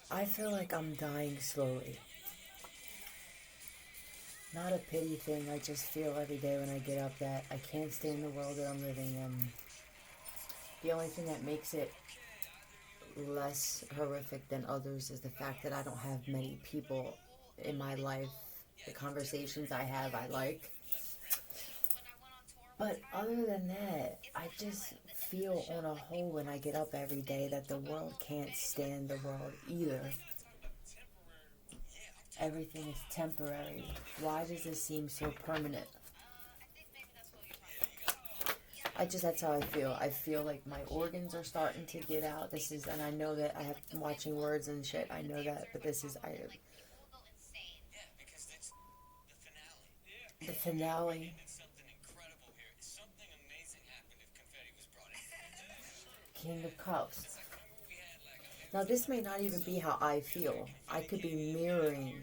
I feel like I'm dying slowly. Not a pity thing, I just feel every day when I get up that I can't stand the world that I'm living in. The only thing that makes it less horrific than others is the fact that I don't have many people in my life. The conversations I have, I like. But other than that, I just feel on a whole when I get up every day that the world can't stand the world either. Everything is temporary. Why does this seem so permanent? That's how I feel. I feel like my organs are starting to get out. And I know that I'm watching words and shit. I know that, but the finale. King of Cups. Now, this may not even be how I feel. I could be mirroring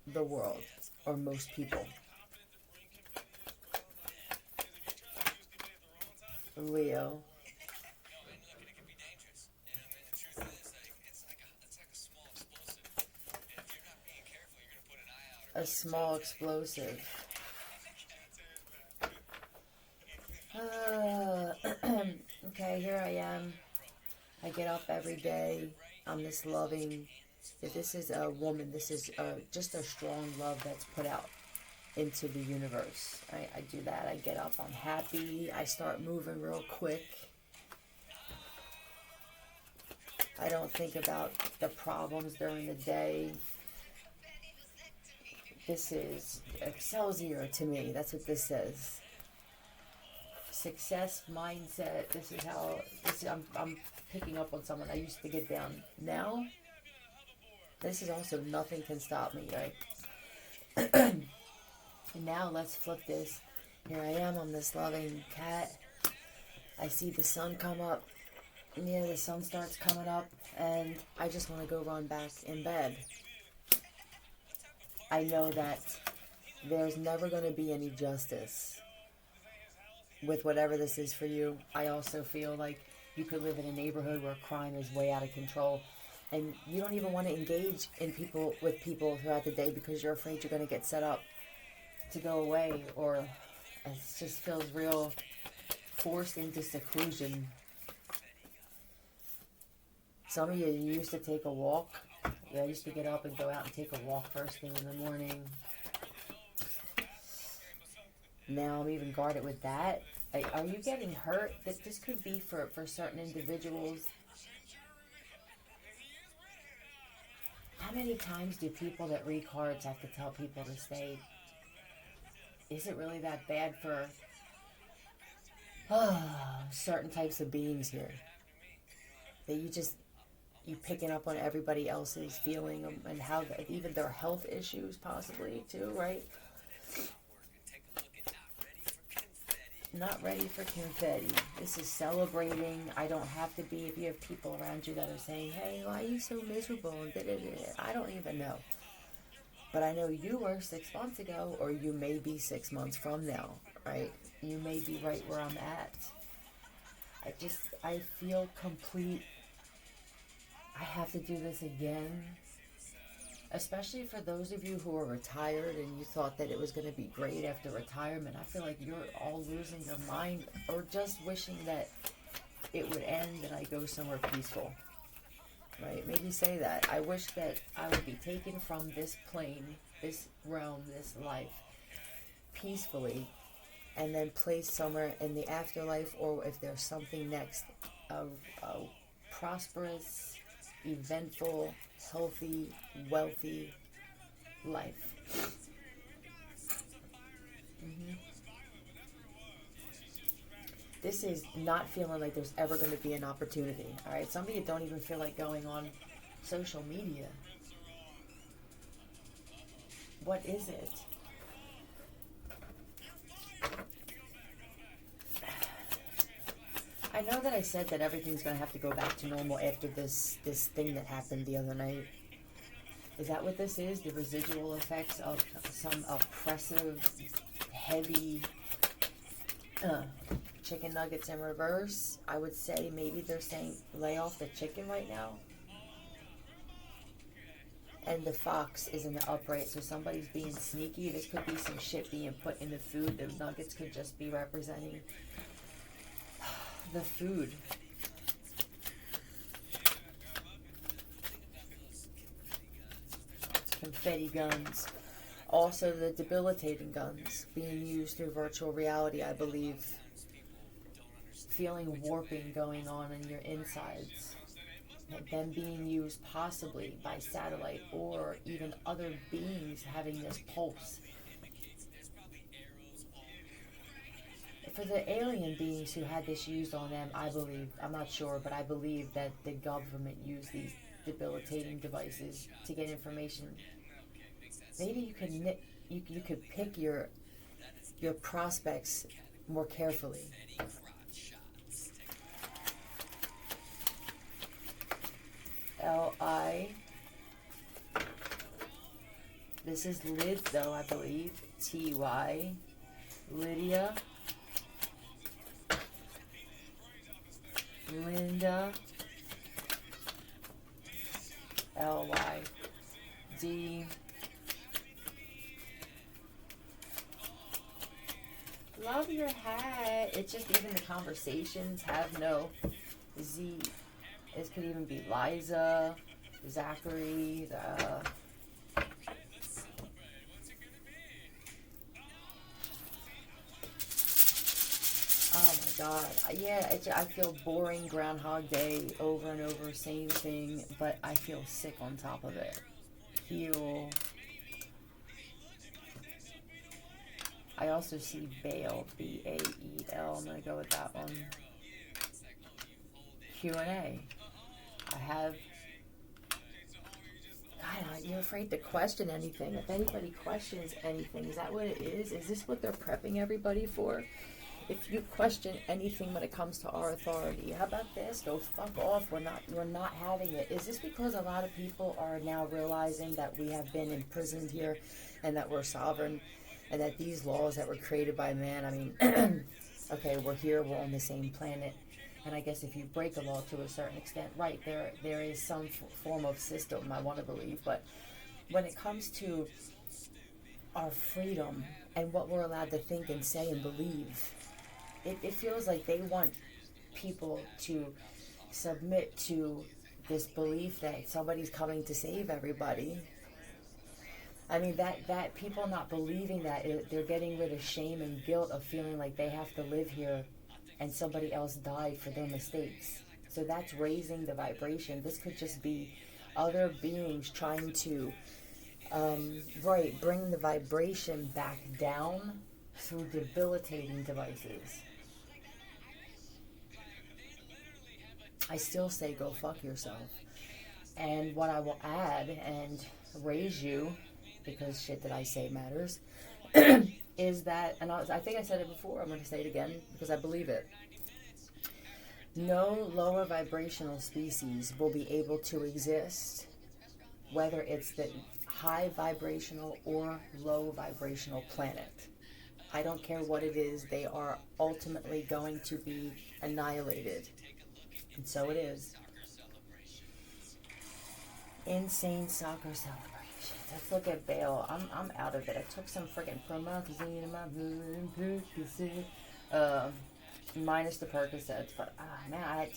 the world, or most people. Leo. A small explosive. Okay, here I am. I get up every day. I'm this loving. If this is a woman, this is just a strong love that's put out into the universe. I do that. I get up. I'm happy. I start moving real quick. I don't think about the problems during the day. This is Excelsior to me. That's what this says. Success mindset. This is how. I'm picking up on someone I used to get down. Now, this is also nothing can stop me, right? And now let's flip this. Here I am. I'm this loving cat. I see the sun come up. Yeah, the sun starts coming up, and I just want to go run back in bed. I know that there's never going to be any justice with whatever this is for you. I also feel like you could live in a neighborhood where crime is way out of control, and you don't even want to engage with people throughout the day because you're afraid you're going to get set up to go away, or it just feels real forced into seclusion. Some of you used to take a walk. Yeah, I used to get up and go out and take a walk first thing in the morning. Now I'm even guarded with that. Are you getting hurt? This could be for certain individuals. How many times do people that read cards have to tell people to stay? Is it really that bad for certain types of beings here? That you picking up on everybody else's feeling and how even their health issues possibly too, right? Not ready for confetti. This is celebrating. I don't have to be. If you have people around you that are saying, hey, why are you so miserable? I don't even know. But I know you were 6 months ago, or you may be 6 months from now, right? You may be right where I'm at. I feel complete. I have to do this again. Especially for those of you who are retired and you thought that it was going to be great after retirement. I feel like you're all losing your mind or just wishing that it would end and I go somewhere peaceful. Right? Maybe say that. I wish that I would be taken from this plane, this realm, this life, peacefully, and then placed somewhere in the afterlife, or if there's something next, a prosperous, eventful, healthy, wealthy life. This is not feeling like there's ever going to be an opportunity. All right, some of you don't even feel like going on social media. What is it? I know that I said that everything's going to have to go back to normal after this thing that happened the other night. Is that what this is? The residual effects of some oppressive, heavy chicken nuggets in reverse? I would say maybe they're saying lay off the chicken right now. and the fox is in the upright, so somebody's being sneaky. This could be some shit being put in the food. The nuggets could just be representing the food. Confetti guns. Also the debilitating guns being used through virtual reality, I believe. Feeling warping going on in your insides. Them being used possibly by satellite or even other beings having this pulse. For the alien beings who had this used on them, I believe, I'm not sure, but I believe that the government used these debilitating devices to get information. Maybe you could pick your prospects more carefully. L-I. This is Liz, though, I believe. T-Y. Lydia. Linda. L-Y-D. Love your hat. It's just even the conversations have no Z. This could even be Liza, Zachary, oh my God. Yeah, I feel boring Groundhog Day over and over, same thing, but I feel sick on top of it. Heal. I also see Bael, B-A-E-L. I'm going to go with that one. Q&A. I have... God, you're afraid to question anything. If anybody questions anything, is that what it is? Is this what they're prepping everybody for? If you question anything when it comes to our authority, how about this? Go fuck off. We're not having it. Is this because a lot of people are now realizing that we have been imprisoned here and that we're sovereign and that these laws that were created by man, I mean, okay, we're here, we're on the same planet. And I guess if you break a law to a certain extent, right, there is some form of system, I want to believe. But when it comes to our freedom and what we're allowed to think and say and believe, it feels like they want people to submit to this belief that somebody's coming to save everybody. I mean, that people not believing that, they're getting rid of shame and guilt of feeling like they have to live here and somebody else died for their mistakes. So that's raising the vibration. This could just be other beings trying to, bring the vibration back down through debilitating devices. I still say go fuck yourself. And what I will add and raise you, because shit that I say matters, is that, and I think I said it before, I'm going to say it again because I believe it. No lower vibrational species will be able to exist, whether it's the high vibrational or low vibrational planet. I don't care what it is, they are ultimately going to be annihilated. And so it is. Insane soccer celebration. Let's look at Bael. I'm out of it. I took some freaking promethazine in my blood, minus the Percocets, but man,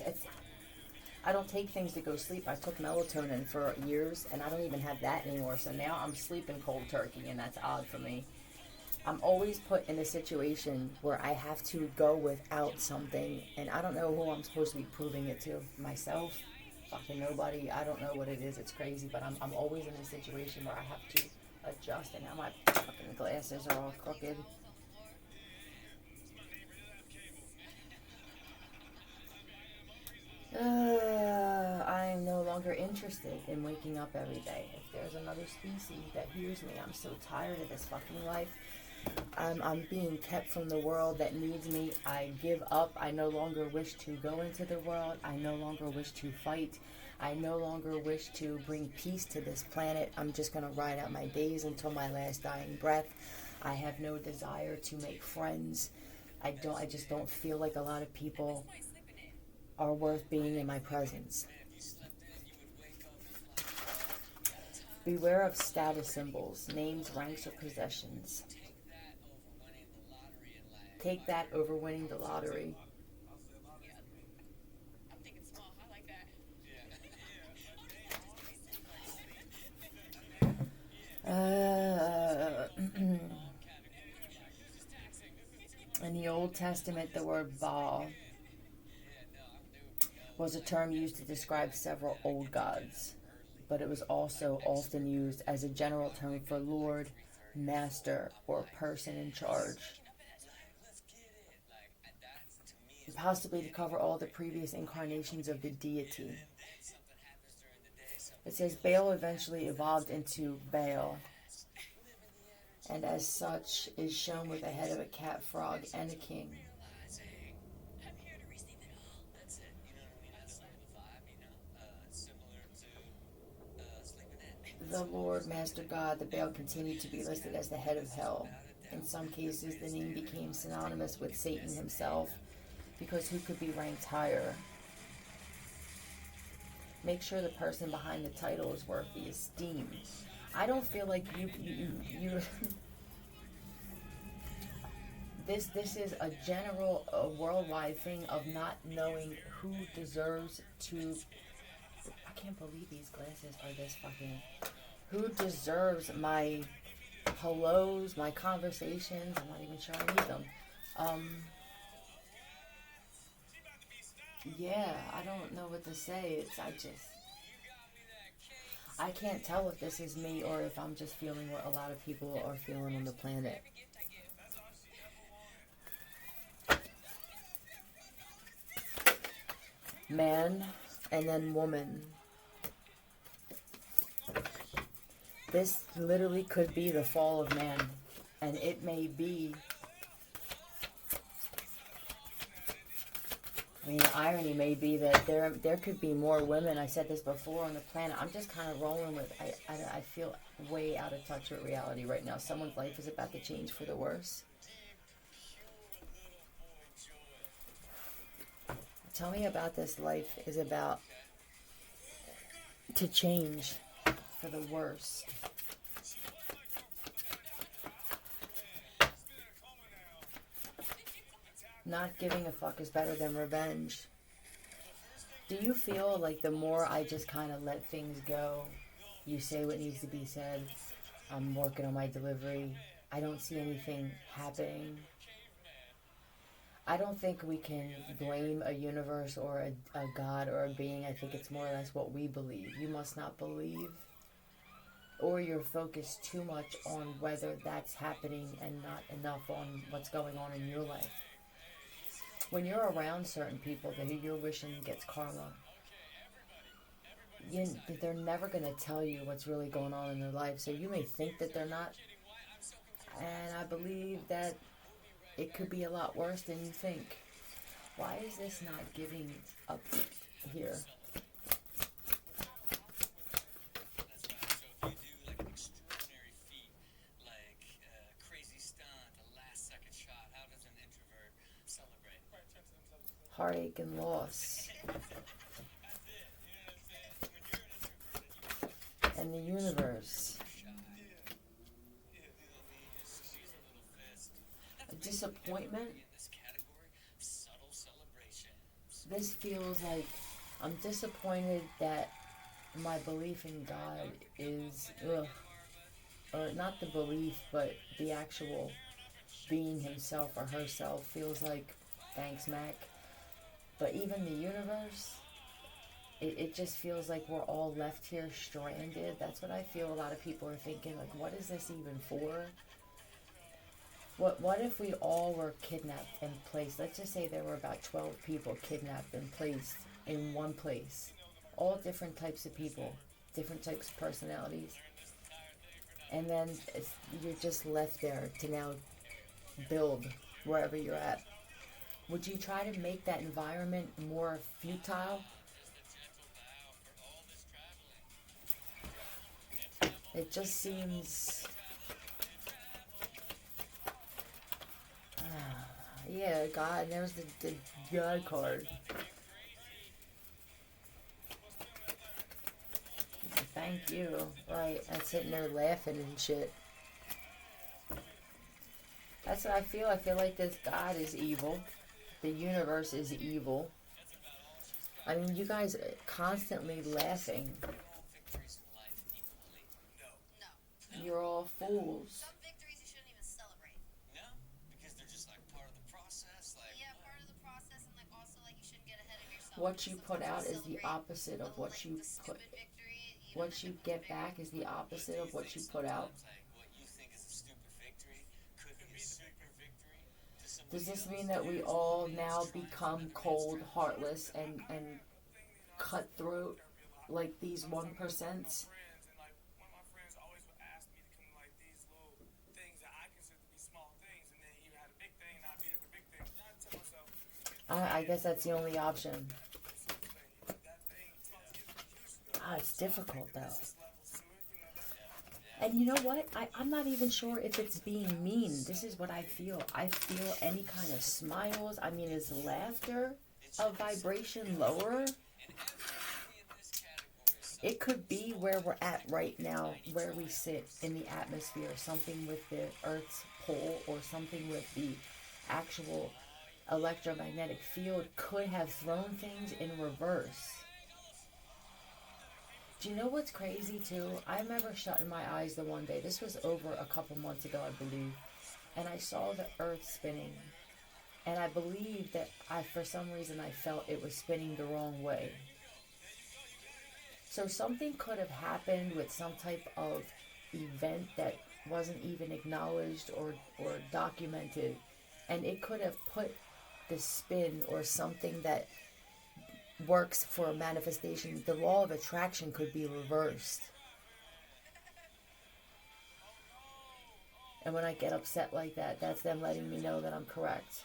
I don't take things to go sleep. I took melatonin for years, and I don't even have that anymore. So now I'm sleeping cold turkey, and that's odd for me. I'm always put in a situation where I have to go without something, and I don't know who I'm supposed to be proving it to. Myself. Fucking nobody. I don't know what it is. It's crazy, but I'm always in a situation where I have to adjust, and now my fucking glasses are all crooked. I am no longer interested in waking up every day. If there's another species that hears me, I'm so tired of this fucking life. I'm being kept from the world that needs me. I give up. I no longer wish to go into the world. I no longer wish to fight. I no longer wish to bring peace to this planet. I'm just going to ride out my days until my last dying breath. I have no desire to make friends. I just don't feel like a lot of people are worth being in my presence. Beware of status symbols, names, ranks, or possessions. Take that over winning the lottery. In the Old Testament, the word Baal was a term used to describe several old gods, but it was also often used as a general term for Lord, Master, or person in charge, possibly to cover all the previous incarnations of the deity. It says Baal eventually evolved into Baal, and as such is shown with a head of a cat, frog, and a king. The Lord, Master God, the Baal continued to be listed as the head of hell. In some cases, the name became synonymous with Satan himself, because who could be ranked higher? Make sure the person behind the title is worth the esteem. I don't feel like you this is a general, worldwide thing of not knowing who deserves to. I can't believe these glasses are this fucking. Who deserves my hellos, my conversations? I'm not even sure I need them. Yeah, I don't know what to say. I can't tell if this is me or if I'm just feeling what a lot of people are feeling on the planet. Man and then woman. This literally could be the fall of man, and it may be. I mean, the irony may be that there could be more women. I said this before on the planet. I'm just kind of rolling with. I feel way out of touch with reality right now. Someone's life is about to change for the worse. Tell me about this life is about to change for the worse. Not giving a fuck is better than revenge. Do you feel like the more I just kind of let things go, you say what needs to be said, I'm working on my delivery, I don't see anything happening? I don't think we can blame a universe or a God or a being. I think it's more or less what we believe. You must not believe, or you're focused too much on whether that's happening and not enough on what's going on in your life. When you're around certain people that you're wishing gets karma, they're never going to tell you what's really going on in their life. So you may think that they're not. And I believe that it could be a lot worse than you think. Why is this not giving up here? Heartache and loss. And the universe. A disappointment. This feels like I'm disappointed that my belief in God is, or not the belief, but the actual being himself or herself feels like, thanks, Mac. But even the universe, it just feels like we're all left here stranded. That's what I feel a lot of people are thinking, like, what is this even for? What if we all were kidnapped and placed? Let's just say there were about 12 people kidnapped and placed in one place. All different types of people, different types of personalities. And then you're just left there to now build wherever you're at. Would you try to make that environment more futile? It just seems... yeah, God, there's the God card. thank you. Right, and sitting there laughing and shit. That's what I feel. I feel like this God is evil. The universe is evil. I mean, you guys are constantly laughing. You're all fools. Some victories you shouldn't even celebrate. No, because they're just like part of the process. Like, Yeah, part of the process, and like also like you shouldn't get ahead of yourself. What you put Sometimes out you is the celebrate opposite of little, what like, you the put. stupid victory, What then you the get bigger back is the opposite of what you put out. like what you think is a stupid victory could be a super victory to somebody Does this else. mean that we all now become cold, heartless, and cutthroat like these 1%? I guess that's the only option. It's difficult though. And you know what? I'm not even sure if it's being mean. This is what I feel. I feel any kind of smiles. I mean, is laughter a vibration lower? It could be where we're at right now, where we sit in the atmosphere. Something with the Earth's pole or something with the actual electromagnetic field could have thrown things in reverse. Do you know what's crazy too? I remember shutting my eyes the one day. This was over a couple months ago, I believe. And I saw the earth spinning. And I believe that for some reason, I felt it was spinning the wrong way. So something could have happened with some type of event that wasn't even acknowledged or documented. And it could have put the spin or something that works for a manifestation. The law of attraction could be reversed. And when I get upset like that, that's them letting me know that I'm correct.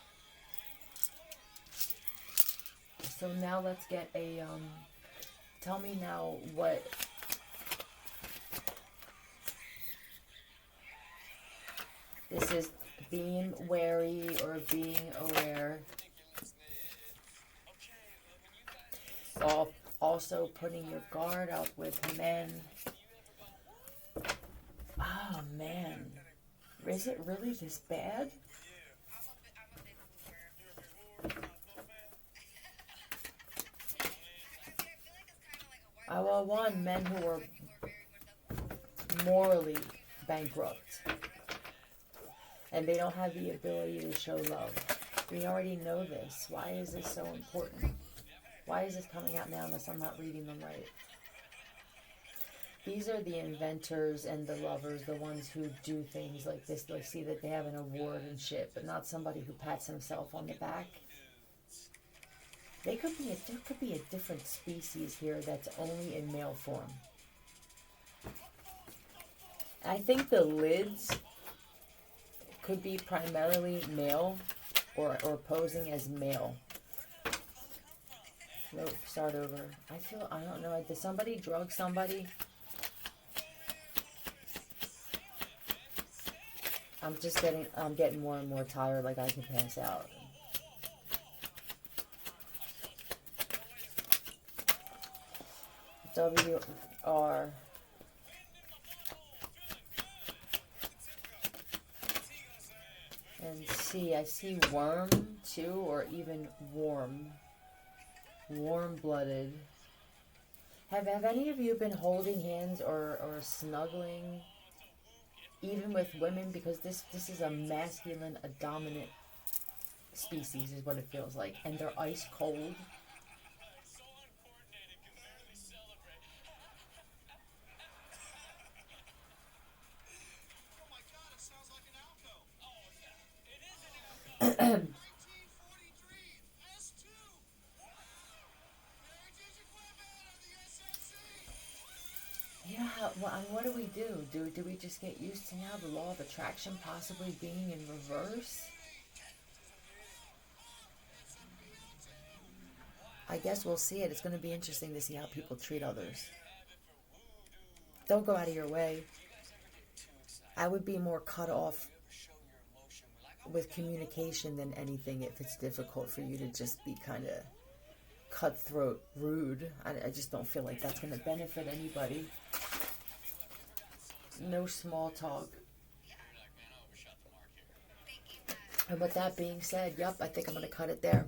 So now let's get a tell me now what this is. Being wary or being aware. Also putting your guard up with men. Oh man, is it really this bad? Well, one, men who are morally bankrupt. And they don't have the ability to show love. We already know this. Why is this so important? Why is this coming out now unless I'm not reading them right? These are the inventors and the lovers, the ones who do things like this. Like, see that they have an award and shit, but not somebody who pats himself on the back. There could be a different species here that's only in male form. I think the lids could be primarily male or posing as male. Nope, start over. I don't know, did somebody drug somebody? I'm getting more and more tired, like I can pass out. WR. And C, I see worm too, or even warm. Warm-blooded. Have any of you been holding hands or snuggling, even with women? Because this is a masculine, a dominant species is what it feels like. And they're ice cold. Yeah, what do we do? Do we just get used to now the law of attraction possibly being in reverse? I guess we'll see it. It's going to be interesting to see how people treat others. Don't go out of your way. I would be more cut off with communication than anything if it's difficult for you to just be kind of cutthroat, rude. I just don't feel like that's going to benefit anybody. No small talk. You're like, man, I overshot the mark here. Thinking that And with that being said, yep, I think I'm going to cut it there.